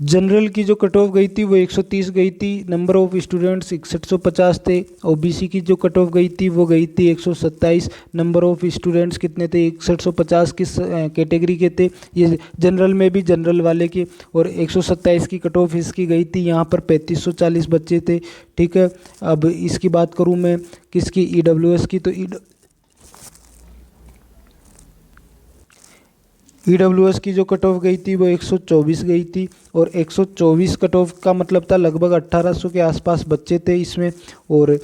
General की जो cut off गई थी वो 130 गई थी, नंबर ऑफ स्टूडेंट्स 6150 थे। ओबीसी की जो कट ऑफ गई थी वो गई थी 127, नंबर ऑफ स्टूडेंट्स कितने थे 6150 किस कैटेगरी के थे, ये जनरल में भी जनरल वाले के। और 127 की कट ऑफ इसकी गई थी, यहाँ पर 3540 बच्चे थे। ठीक है, अब इसकी बात करूँ मैं किसकी, ईडब्ल्यूएस की, तो ईडब्ल्यूएस की जो कट ऑफ गई थी वो 124 गई थी। और 124 कट ऑफ का मतलब था लगभग 1800 के आसपास बच्चे थे इसमें। और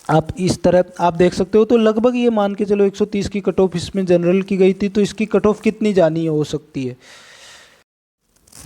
आप इस तरह आप देख सकते हो, तो लगभग ये मान के चलो 130 की कट ऑफ इसमें जनरल की गई थी, तो इसकी कट ऑफ कितनी जानी हो सकती है।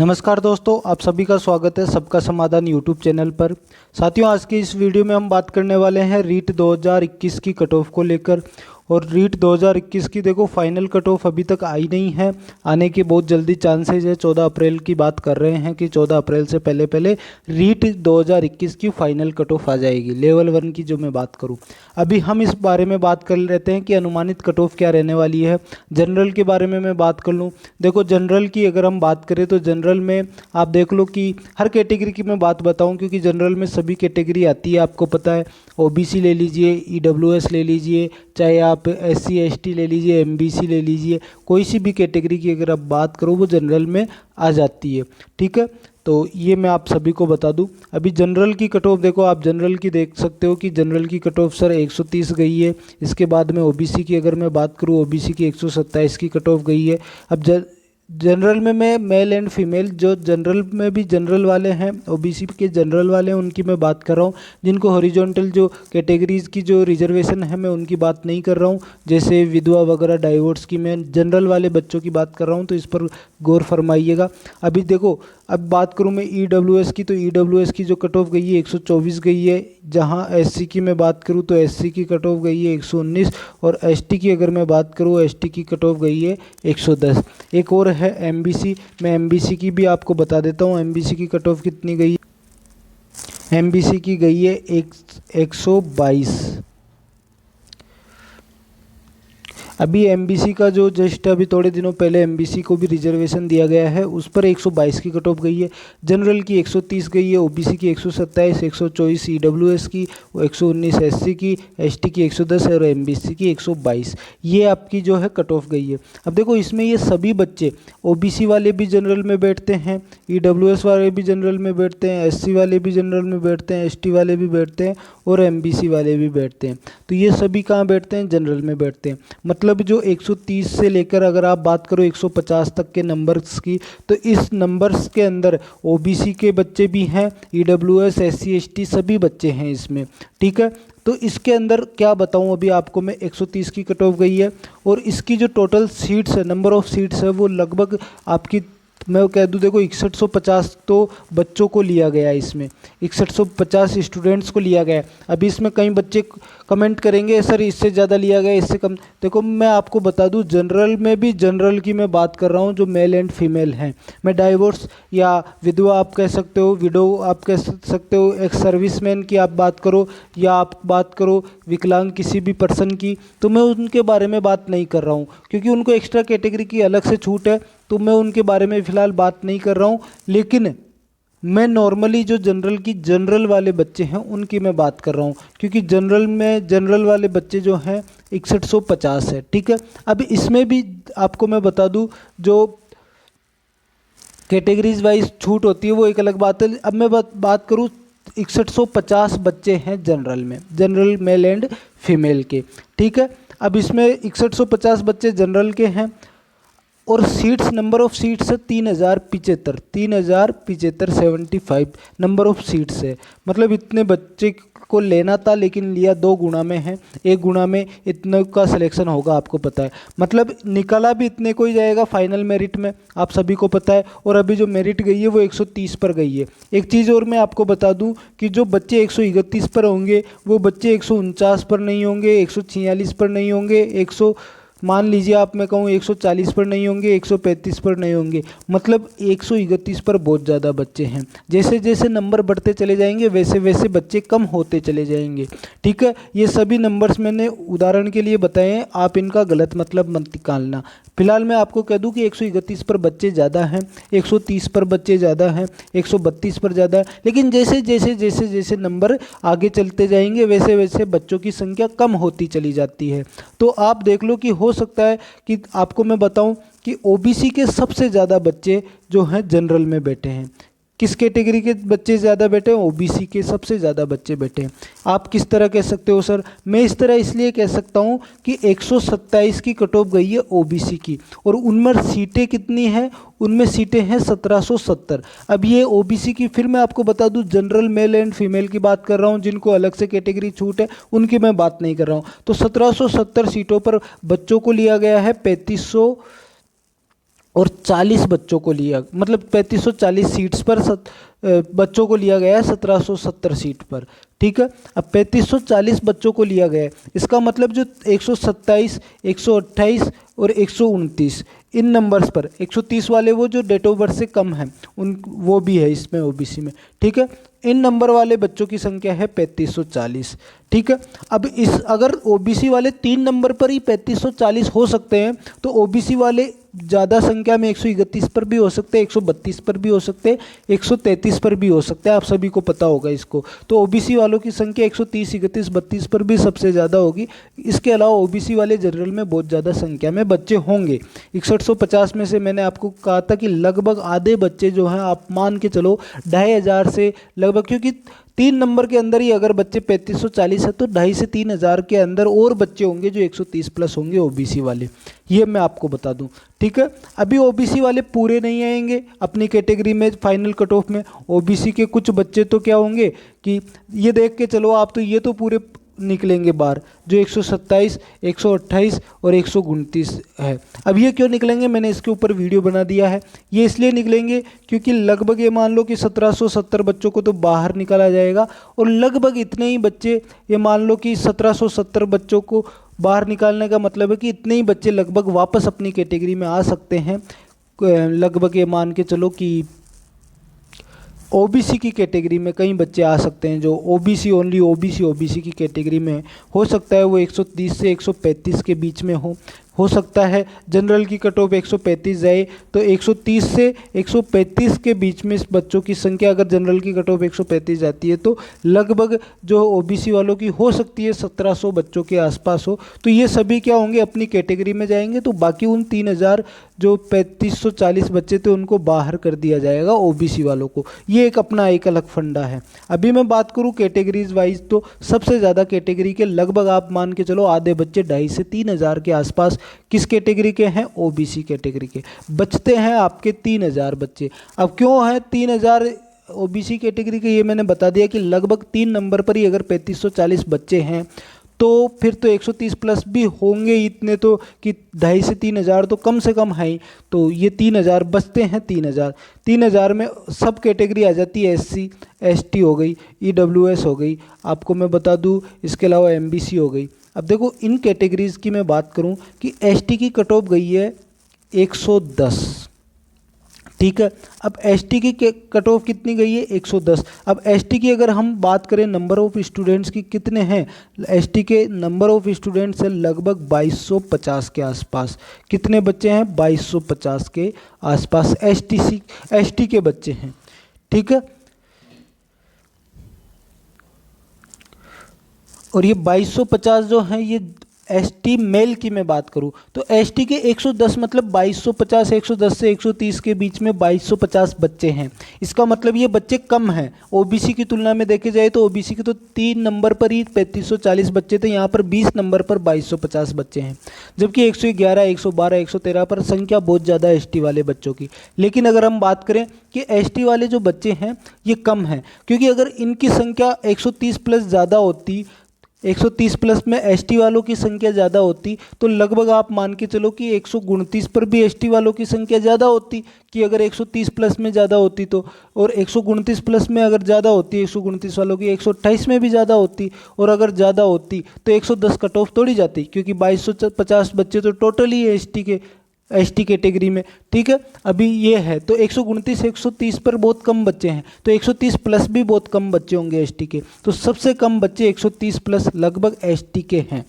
नमस्कार दोस्तों, आप सभी का स्वागत है सबका समाधान यूट्यूब चैनल पर। साथियों, आज की इस वीडियो में हम बात करने वाले हैं रीट 2021 की कट ऑफ को लेकर। और रीट 2021 की देखो फाइनल कट ऑफ अभी तक आई नहीं है, आने की बहुत जल्दी चांसेज है। 14 अप्रैल की बात कर रहे हैं कि 14 अप्रैल से पहले पहले रीट 2021 की फाइनल कट ऑफ आ जाएगी। लेवल 1 की जो मैं बात करूं, अभी हम इस बारे में बात कर लेते हैं कि अनुमानित कट ऑफ क्या रहने वाली है। जनरल के बारे में मैं बात कर लूँ, देखो जनरल की अगर हम बात करें तो जनरल में आप देख लो कि हर कैटेगरी की मैं बात बताऊं, क्योंकि जनरल में सभी कैटेगरी आती है, आपको पता है। ओबीसी ले लीजिए, ईडब्ल्यूएस ले लीजिए, चाहे आप एससी एसटी ले लीजिए, एमबीसी ले लीजिए, कोई सी भी कैटेगरी की अगर आप बात करो वो जनरल में आ जाती है। ठीक है, तो ये मैं आप सभी को बता दूं। अभी जनरल की कट ऑफ देखो, आप जनरल की देख सकते हो कि जनरल की कट ऑफ सर 130 गई है। इसके बाद में ओबीसी की अगर मैं बात करूं, ओबीसी की 127 की कट ऑफ गई है। अब जनरल में मैं मेल एंड फीमेल, जो जनरल में भी जनरल वाले हैं, ओबीसी के जनरल वाले हैं, उनकी मैं बात कर रहा हूँ। जिनको हॉरिजॉन्टल जो कैटेगरीज की जो रिजर्वेशन है मैं उनकी बात नहीं कर रहा हूँ, जैसे विधवा वगैरह डाइवोर्स की, मैं जनरल वाले बच्चों की बात कर रहा हूँ, तो इस पर गौर फरमाइएगा। अभी देखो, अब बात करूँ मैं ईडब्ल्यूएस की, तो ईडब्ल्यूएस की जो कट ऑफ गई है 124 गई है। जहाँ एससी की मैं बात करूँ तो एससी की कट ऑफ गई है 119। और एसटी की अगर मैं बात करूँ, एसटी की कट ऑफ गई है 110। एक और है एमबीसी, मैं एमबीसी की भी आपको बता देता हूँ। एमबीसी की कट ऑफ कितनी गई, एमबीसी की गई है 122। अभी एमबीसी का जो जस्ट अभी थोड़े दिनों पहले एमबीसी को भी रिजर्वेशन दिया गया है, उस पर 122 की कट ऑफ गई है। जनरल की 130 गई है, ओबीसी की 127, 124 ईडब्ल्यूएस की, 119 एससी की, एसटी की 110 और एमबीसी की 122। ये आपकी जो है कट ऑफ गई है। अब देखो इसमें ये सभी बच्चे, ओबीसी वाले भी जनरल में बैठते हैं, ईडब्ल्यूएस वाले भी जनरल में बैठते हैं, एससी वाले भी जनरल में बैठते हैं, एसटी वाले भी बैठते हैं और एमबीसी वाले भी बैठते हैं। तो ये सभी कहाँ बैठते हैं, जनरल में बैठते हैं। मतलब जो 130 से लेकर अगर आप बात करो 150 तक के नंबर्स की, तो इस नंबर्स के अंदर ओबीसी के बच्चे भी हैं, ईडब्ल्यूएस, एससी एसटी सभी बच्चे हैं इसमें। ठीक है, तो इसके अंदर क्या बताऊं अभी आपको मैं, 130 की कट ऑफ गई है। और इसकी जो टोटल सीट्स है, नंबर ऑफ सीट्स है, वो लगभग आपकी मैं कह दूं, देखो 6150 तो बच्चों को लिया गया है इसमें, 6150 स्टूडेंट्स को लिया गया है। अभी इसमें कई बच्चे कमेंट करेंगे सर इससे ज़्यादा लिया गया, इससे कम। देखो मैं आपको बता दूं, जनरल में भी जनरल की मैं बात कर रहा हूं जो मेल एंड फीमेल हैं। मैं डाइवोर्स या विधवा आप कह सकते हो, विडो आप कह सकते हो, एक सर्विसमैन की आप बात करो, या आप बात करो विकलांग किसी भी पर्सन की, तो मैं उनके बारे में बात नहीं कर रहा हूँ, क्योंकि उनको एक्स्ट्रा कैटेगरी की अलग से छूट है, तो मैं उनके बारे में फ़िलहाल बात नहीं कर रहा हूँ। लेकिन मैं नॉर्मली जो जनरल की जनरल वाले बच्चे हैं उनकी मैं बात कर रहा हूँ, क्योंकि जनरल में जनरल वाले बच्चे जो हैं 6150 है। ठीक है, अब इसमें भी आपको मैं बता दूं, जो कैटेगरीज वाइज छूट होती है वो एक अलग बात है। अब मैं बात करूँ, 6150 बच्चे हैं जनरल में, जनरल मेल एंड फीमेल के। ठीक है, अब इसमें 6150 बच्चे जनरल के हैं और सीट्स, नंबर ऑफ सीट्स है 3075, 3075, 75 नंबर ऑफ सीट्स है। मतलब इतने बच्चे को लेना था, लेकिन लिया 2 गुना में है, 1 गुना में इतने का सिलेक्शन होगा, आपको पता है। मतलब निकला भी इतने को ही जाएगा फाइनल मेरिट में, आप सभी को पता है। और अभी जो मेरिट गई है वो 130 पर गई है। एक चीज़ और मैं आपको बता दूं कि जो बच्चे 131 पर होंगे वो बच्चे 149 पर नहीं होंगे, 146 पर नहीं होंगे, मान लीजिए आप, मैं कहूँ 140 पर नहीं होंगे, 135 पर नहीं होंगे, मतलब 131 पर बहुत ज़्यादा बच्चे हैं। जैसे जैसे नंबर बढ़ते चले जाएंगे वैसे वैसे बच्चे कम होते चले जाएंगे। ठीक है, ये सभी नंबर्स मैंने उदाहरण के लिए बताए हैं, आप इनका गलत मतलब मत निकालना। फिलहाल मैं आपको कह दूं कि 131 पर बच्चे ज़्यादा हैं, 130 पर बच्चे ज़्यादा हैं, 132 पर ज़्यादा है, लेकिन जैसे जैसे जैसे जैसे नंबर आगे चलते जाएंगे वैसे वैसे बच्चों की संख्या कम होती चली जाती है। तो आप देख लो कि हो सकता है कि आपको मैं बताऊं कि ओबीसी के सबसे ज़्यादा बच्चे जो हैं जनरल में बैठे हैं। किस कैटेगरी के बच्चे ज़्यादा बैठे हैं? ओबीसी के सबसे ज़्यादा बच्चे बैठे हैं। आप किस तरह कह सकते हो सर? मैं इस तरह इसलिए कह सकता हूं कि 127 की कट ऑफ गई है ओबीसी की, और उनमें सीटें कितनी हैं? उनमें सीटें हैं 1770। अब ये ओबीसी की, फिर मैं आपको बता दूं जनरल मेल एंड फीमेल की बात कर रहा हूं, जिनको अलग से कैटेगरी छूट है उनकी मैं बात नहीं कर रहा हूं। तो 1770 सीटों पर बच्चों को लिया गया है 3540 बच्चों को लिया, मतलब 3540 सीट्स पर बच्चों को लिया गया है 1770 सीट पर। ठीक है, अब 3540 बच्चों को लिया गया है, इसका मतलब जो 127, 128 और 129 इन नंबर्स पर, 130 वाले वो जो डेट ऑफ बर्थ से कम हैं उन, वो भी है इसमें ओबीसी में। ठीक है, इन नंबर वाले बच्चों की संख्या है 3540। ठीक है, अब इस अगर ओबीसी वाले 3 नंबर पर ही 3540 हो सकते हैं, तो ओबीसी वाले ज़्यादा संख्या में 131 पर भी हो सकते हैं, 132 पर भी हो सकते हैं, 133 पर भी हो सकते हैं, आप सभी को पता होगा इसको। तो ओबीसी वालों की संख्या 130, 31, 32 पर भी सबसे ज़्यादा होगी। इसके अलावा ओबीसी वाले जनरल में बहुत ज़्यादा संख्या में बच्चे होंगे। 6150 में से मैंने आपको कहा था कि लगभग आधे बच्चे जो हैं, आप मान के चलो 2500 से लगभग, क्योंकि 3 नंबर के अंदर ही अगर बच्चे 3540 है तो 2500 से 3000 के अंदर और बच्चे होंगे जो 130 प्लस होंगे ओबीसी वाले, ये मैं आपको बता दूं। ठीक है, अभी ओबीसी वाले पूरे नहीं आएंगे अपनी कैटेगरी में फाइनल कट ऑफ में। ओबीसी के कुछ बच्चे तो क्या होंगे कि ये देख के चलो आप, तो ये तो पूरे निकलेंगे बाहर, जो 127, 128 और 129 है। अब ये क्यों निकलेंगे, मैंने इसके ऊपर वीडियो बना दिया है। ये इसलिए निकलेंगे क्योंकि लगभग ये मान लो कि 1770 बच्चों को तो बाहर निकाला जाएगा, और लगभग इतने ही बच्चे, ये मान लो कि 1770 बच्चों को बाहर निकालने का मतलब है कि इतने ही बच्चे लगभग वापस अपनी कैटेगरी में आ सकते हैं। लगभग ये मान के चलो कि ओबीसी की कैटेगरी में कई बच्चे आ सकते हैं जो ओबीसी ओनली ओबीसी की कैटेगरी में हो सकता है वो 130 से 135 के बीच में हो सकता है जनरल की कट ऑफ 135 जाए तो 130 से 135 के बीच में इस बच्चों की संख्या, अगर जनरल की कट ऑफ 135 जाती है तो लगभग जो ओबीसी वालों की हो सकती है 1700 बच्चों के आसपास हो। तो ये सभी क्या होंगे, अपनी कैटेगरी में जाएंगे, तो बाकी उन 3000 जो 3540 बच्चे थे उनको बाहर कर दिया जाएगा ओबीसी वालों को। ये एक अपना एक अलग फंडा है। अभी मैं बात करूँ कैटेगरीज वाइज, तो सबसे ज़्यादा कैटेगरी के लगभग आप मान के चलो आधे बच्चे 2500 से 3000 के आसपास किस कैटेगरी के हैं, ओबीसी कैटेगरी के। बचते हैं आपके 3000 बच्चे। अब क्यों हैं 3000 ओबीसी कैटेगरी के, ये मैंने बता दिया कि लगभग 3 नंबर पर ही अगर 3540 बच्चे हैं तो फिर तो 130 प्लस भी होंगे इतने, तो कि 2500 से 3000 तो कम से कम है ही। तो ये 3000 बचते हैं, 3000 में सब कैटेगरी आ जाती है, एससी एसटी हो गई, ईडब्ल्यूएस हो गई, आपको मैं बता दूं इसके अलावा एमबीसी हो गई। अब देखो इन कैटेगरीज की मैं बात करूं कि एसटी की कट ऑफ गई है 110। ठीक है, अब एसटी की कट ऑफ कितनी गई है, 110। अब एसटी की अगर हम बात करें नंबर ऑफ स्टूडेंट्स की कितने हैं, एसटी के नंबर ऑफ स्टूडेंट्स है लगभग 2250 के आसपास। कितने बच्चे हैं, 2250 के आसपास एसटी के बच्चे हैं। ठीक है, और ये 2250 जो हैं ये एसटी मेल की मैं बात करूं तो एसटी के 110 मतलब 2250, 110 से 130 के बीच में 2250 बच्चे हैं। इसका मतलब ये बच्चे कम हैं ओबीसी की तुलना में। देखे जाए तो ओबीसी के तो 3 नंबर पर ही 3540 बच्चे थे, यहाँ पर 20 नंबर पर 2250 बच्चे हैं, जबकि 111, 112, 113 पर संख्या बहुत ज़्यादा एसटी वाले बच्चों की। लेकिन अगर हम बात करें कि एसटी वाले जो बच्चे हैं ये कम हैं, क्योंकि अगर इनकी संख्या 130 प्लस ज़्यादा होती 130 प्लस में एसटी वालों की संख्या ज़्यादा होती तो लगभग आप मान के चलो कि 129 पर भी एसटी वालों की संख्या ज़्यादा होती, कि अगर 130 प्लस में ज़्यादा होती तो, और 129 प्लस में अगर ज़्यादा होती 129 वालों की 128 में भी ज़्यादा होती, और अगर ज़्यादा होती तो 110 कट ऑफ तोड़ी जाती, क्योंकि 2250 बच्चे तो टोटल ही एसटी कैटेगरी में। ठीक है, अभी ये है तो 129 130 पर बहुत कम बच्चे हैं, तो 130 प्लस भी बहुत कम बच्चे होंगे एसटी के, तो सबसे कम बच्चे 130 प्लस लगभग एसटी के हैं।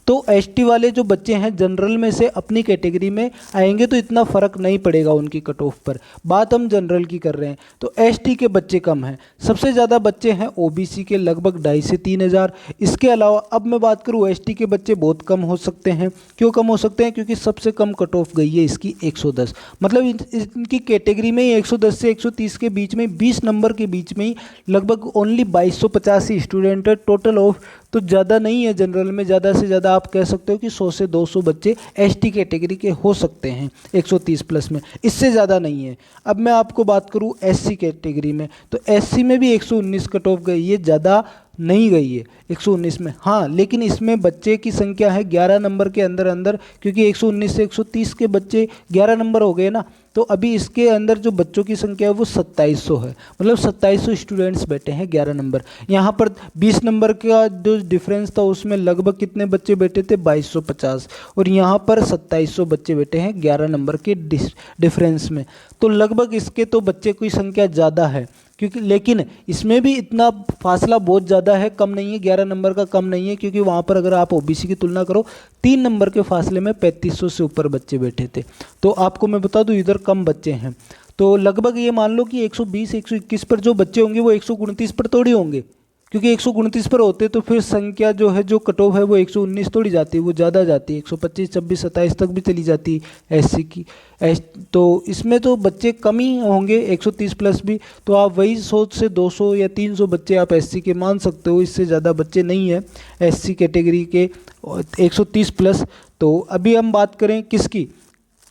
तो एसटी वाले जो बच्चे हैं जनरल में से अपनी कैटेगरी में आएंगे तो इतना फ़र्क नहीं पड़ेगा उनकी कट ऑफ पर, बात हम जनरल की कर रहे हैं। तो एसटी के बच्चे कम हैं, सबसे ज़्यादा बच्चे हैं ओबीसी के, लगभग 2,500 से 3,000। इसके अलावा अब मैं बात करूँ एसटी के बच्चे बहुत कम हो सकते हैं। क्यों कम हो सकते हैं? क्योंकि सबसे कम कट ऑफ गई है इसकी 110, मतलब इनकी कैटेगरी में ही 110 से 130 के बीच में, 20 नंबर के बीच में ही लगभग ओनली 2250 ही स्टूडेंट है टोटल ऑफ, तो ज़्यादा नहीं है। जनरल में ज़्यादा से ज़्यादा आप कह सकते हो कि 100 से 200 बच्चे एसटी कैटेगरी के हो सकते हैं 130 प्लस में, इससे ज़्यादा नहीं है। अब मैं आपको बात करूँ एससी कैटेगरी में, तो एससी में भी 119 कट ऑफ गई है, ज़्यादा नहीं गई है 119 में। हाँ, लेकिन इसमें बच्चे की संख्या है 11 नंबर के अंदर अंदर, क्योंकि 119 से 130 के बच्चे 11 नंबर हो गए ना, तो अभी इसके अंदर जो बच्चों की संख्या है वो 2700 है, मतलब 2700 स्टूडेंट्स बैठे हैं 11 नंबर। यहाँ पर 20 नंबर का जो डिफरेंस था उसमें लगभग कितने बच्चे बैठे थे? 2250, और यहाँ पर 2700 बच्चे बैठे हैं 11 नंबर के डिफरेंस में, तो लगभग इसके तो बच्चे की संख्या ज़्यादा है, क्योंकि लेकिन इसमें भी इतना फासला बहुत ज़्यादा है, कम नहीं है, 11 नंबर का कम नहीं है, क्योंकि वहाँ पर अगर आप ओबीसी की तुलना करो 3 नंबर के फासले में 3500 से ऊपर बच्चे बैठे थे। तो आपको मैं बता दूँ इधर कम बच्चे हैं, तो लगभग ये मान लो कि 120 121 पर जो बच्चे होंगे वो 129 पर थोड़ी होंगे, क्योंकि 129 पर होते तो फिर संख्या जो है, जो कट ऑफ है वो 119 थोड़ी जाती है, वो ज़्यादा जाती है, 125 26 27 तक भी चली जाती है एससी की। तो इसमें तो बच्चे कम ही होंगे 130 प्लस भी, तो आप वही 100 से 200 या 300 बच्चे आप एससी के मान सकते हो, इससे ज़्यादा बच्चे नहीं है एससी कैटेगरी के 130 प्लस। तो अभी हम बात करें किसकी,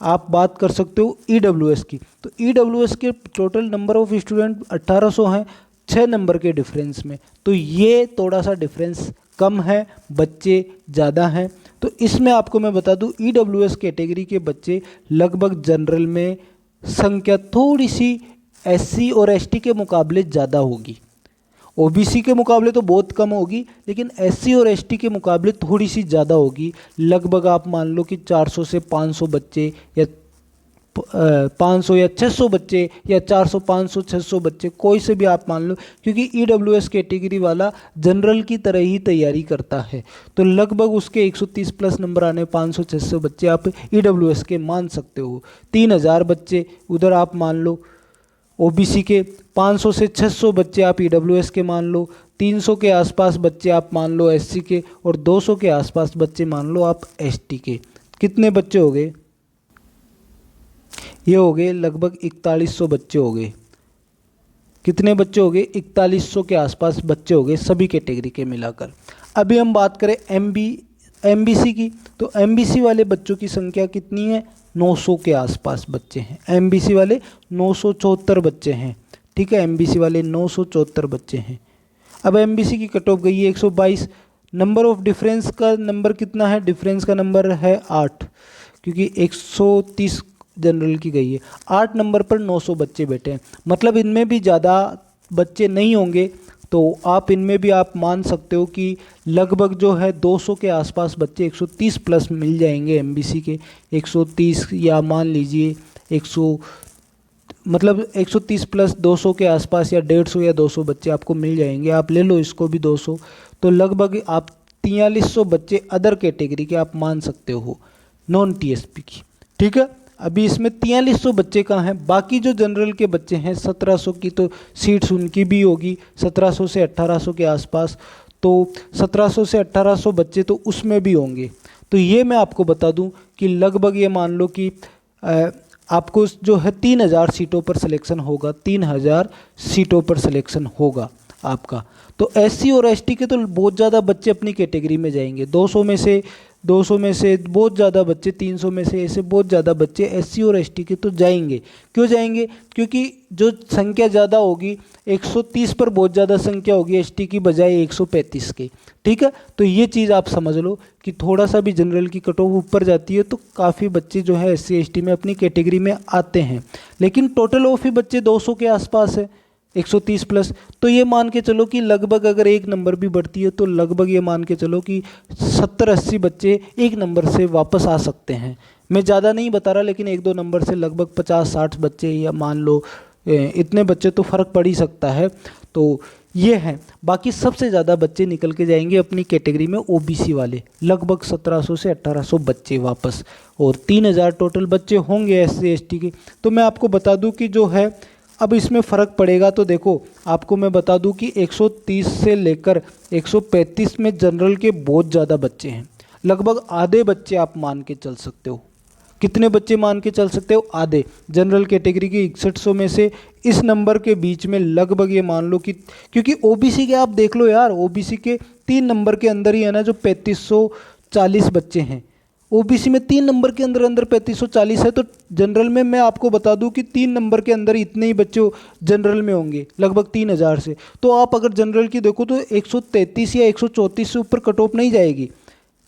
आप बात कर सकते हो ईडब्ल्यूएस की, तो ईडब्ल्यूएस के टोटल नंबर ऑफ स्टूडेंट 1800 हैं 6 नंबर के डिफरेंस में, तो ये थोड़ा सा डिफरेंस कम है, बच्चे ज़्यादा हैं। तो इसमें आपको मैं बता दूं ईडब्ल्यूएस कैटेगरी के बच्चे लगभग जनरल में संख्या थोड़ी सी एससी और एसटी के मुकाबले ज़्यादा होगी, ओबीसी के मुकाबले तो बहुत कम होगी, लेकिन एससी और एसटी के मुकाबले थोड़ी सी ज़्यादा होगी। लगभग आप मान लो कि 400 से 500 बच्चे, या 500 या 600 बच्चे, या 400 500 600 बच्चे, कोई से भी आप मान लो, क्योंकि ईडब्ल्यूएस कैटेगरी वाला जनरल की तरह ही तैयारी करता है, तो लगभग उसके 130 प्लस नंबर आने 500 600 बच्चे आप ईडब्ल्यूएस के मान सकते हो। 3000 बच्चे उधर आप मान लो ओबीसी के, 500 से 600 बच्चे आप ईडब्ल्यूएस के मान लो, 300 के आसपास बच्चे आप मान लो एससी के, और 200 के आसपास बच्चे मान लो आप एसटी के। कितने बच्चे हो गए? ये हो गए लगभग 4100 बच्चे हो गए। कितने बच्चे हो गए? 4100 के आसपास बच्चे हो गए सभी कैटेगरी के मिलाकर। अभी हम बात करें एमबीसी की, तो एमबीसी वाले बच्चों की संख्या कितनी है? 900 के आसपास बच्चे हैं एमबीसी वाले, 974 बच्चे हैं। ठीक है, एमबीसी वाले 974 बच्चे हैं। अब एमबीसी की कट ऑफ गई है 122। नंबर ऑफ डिफरेंस का नंबर कितना है? डिफरेंस का नंबर है 8, क्योंकि 130 जनरल की गई है। 8 नंबर पर 900 बच्चे बैठे हैं, मतलब इनमें भी ज़्यादा बच्चे नहीं होंगे, तो आप इनमें भी आप मान सकते हो कि लगभग जो है 200 के आसपास बच्चे 130 प्लस मिल जाएंगे एमबीसी के। 130 या मान लीजिए 130 प्लस 200 के आसपास, या 150 या 200 बच्चे आपको मिल जाएंगे। आप ले लो इसको भी 200, तो लगभग आप 4300 बच्चे अदर कैटेगरी के आप मान सकते हो, नॉन टीएसपी की। ठीक है, अभी इसमें 4300 बच्चे कहाँ हैं? बाकी जो जनरल के बच्चे हैं 1700 की तो सीट्स उनकी भी होगी, 1700 से 1800 के आसपास, तो 1700 से 1800 बच्चे तो उसमें भी होंगे। तो ये मैं आपको बता दूं कि लगभग ये मान लो कि आपको जो है 3000 सीटों पर सिलेक्शन होगा, 3000 सीटों पर सिलेक्शन होगा आपका। तो एससी और एसटी के तो बहुत ज़्यादा बच्चे अपनी कैटेगरी में जाएंगे, 200 में से 200 में से बहुत ज़्यादा बच्चे, 300 में से ऐसे बहुत ज़्यादा बच्चे एससी और एसटी के तो जाएंगे। क्यों जाएंगे? क्योंकि जो संख्या ज़्यादा होगी 130 पर बहुत ज़्यादा संख्या होगी एसटी की बजाय 135 की। ठीक है, तो ये चीज़ आप समझ लो कि थोड़ा सा भी जनरल की कट ऑफ ऊपर जाती है तो काफ़ी बच्चे जो है एससी एसटी में अपनी कैटेगरी में आते हैं। लेकिन टोटल ऑफ ही बच्चे 200 के आसपास है, 130 प्लस, तो ये मान के चलो कि लगभग अगर एक नंबर भी बढ़ती है तो लगभग ये मान के चलो कि 70-80 बच्चे एक नंबर से वापस आ सकते हैं। मैं ज़्यादा नहीं बता रहा, लेकिन एक दो नंबर से लगभग 50-60 बच्चे, या मान लो इतने बच्चे तो फ़र्क पड़ ही सकता है। तो ये हैं। बाकी सबसे ज़्यादा बच्चे निकल के जाएंगे अपनी कैटेगरी में ओबीसी वाले, लगभग 1700 से 1800 बच्चे वापस, और 3000 टोटल बच्चे होंगे एससी एसटी के। तो मैं आपको बता दूं कि जो है अब इसमें फ़र्क पड़ेगा। तो देखो आपको मैं बता दूं कि 130 से लेकर 135 में जनरल के बहुत ज़्यादा बच्चे हैं, लगभग आधे बच्चे आप मान के चल सकते हो। कितने बच्चे मान के चल सकते हो? आधे। जनरल कैटेगरी की 6100 में से इस नंबर के बीच में लगभग ये मान लो कि, क्योंकि ओबीसी के आप देख लो यार, ओबीसी के 3 नंबर के अंदर ही है ना जो 3540 बच्चे हैं। ओबीसी में 3 नंबर के अंदर अंदर 3540 है, तो जनरल में मैं आपको बता दूं कि 3 नंबर के अंदर इतने ही बच्चे जनरल में होंगे, लगभग 3000 से। तो आप अगर जनरल की देखो तो 133 या 134 से ऊपर कट ऑफ नहीं जाएगी,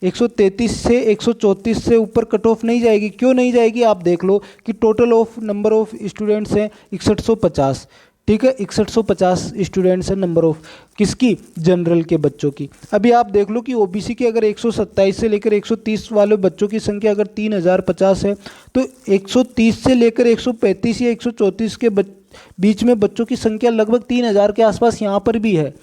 133 से 134 से ऊपर कट ऑफ नहीं जाएगी। क्यों नहीं जाएगी? आप देख लो कि total of number of students हैं 6150। ठीक है, 6150 स्टूडेंट्स हैं नंबर ऑफ किसकी? जनरल के बच्चों की। अभी आप देख लो कि ओबीसी के अगर 127 से लेकर 130 वाले बच्चों की संख्या अगर 3050 है, तो 130 से लेकर 135 या 134 के बीच में बच्चों की संख्या लगभग 3000 के आसपास यहाँ पर भी है।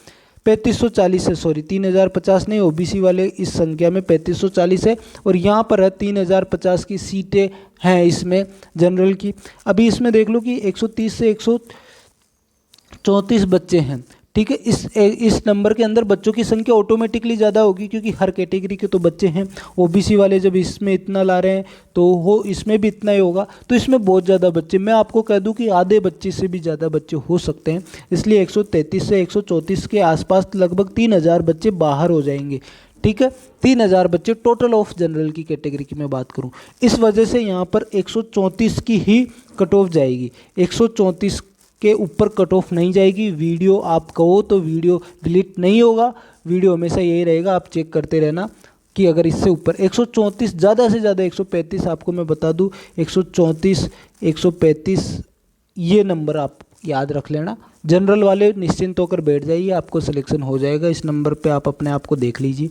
3540 है, सॉरी 3050 नहीं, ओबीसी वाले इस संख्या में 3540 है, और यहाँ पर है 3050 की सीटें हैं इसमें जनरल की। अभी इसमें देख लो कि 130 से 134 बच्चे हैं। ठीक है, इस नंबर के अंदर बच्चों की संख्या ऑटोमेटिकली ज़्यादा होगी, क्योंकि हर कैटेगरी के तो बच्चे हैं। ओबीसी वाले जब इसमें इतना ला रहे हैं तो वो इसमें भी इतना ही होगा, तो इसमें बहुत ज़्यादा बच्चे, मैं आपको कह दूं कि आधे बच्चे से भी ज़्यादा बच्चे हो सकते हैं। इसलिए 133 से 134 के आसपास लगभग 3000 बच्चे बाहर हो जाएंगे। ठीक है, 3000 बच्चे टोटल ऑफ जनरल की कैटेगरी की मैं बात करूँ। इस वजह से यहाँ पर 134 की ही कट ऑफ जाएगी, 134 के ऊपर कट ऑफ नहीं जाएगी। वीडियो आप कहो तो वीडियो डिलीट नहीं होगा, वीडियो हमेशा यही रहेगा, आप चेक करते रहना कि अगर इससे ऊपर 134, ज़्यादा से ज़्यादा 135, आपको मैं बता दूं 134 135 ये नंबर आप याद रख लेना। जनरल वाले निश्चिंत होकर बैठ जाइए, आपको सिलेक्शन हो जाएगा। इस नंबर पे आप अपने आप को देख लीजिए।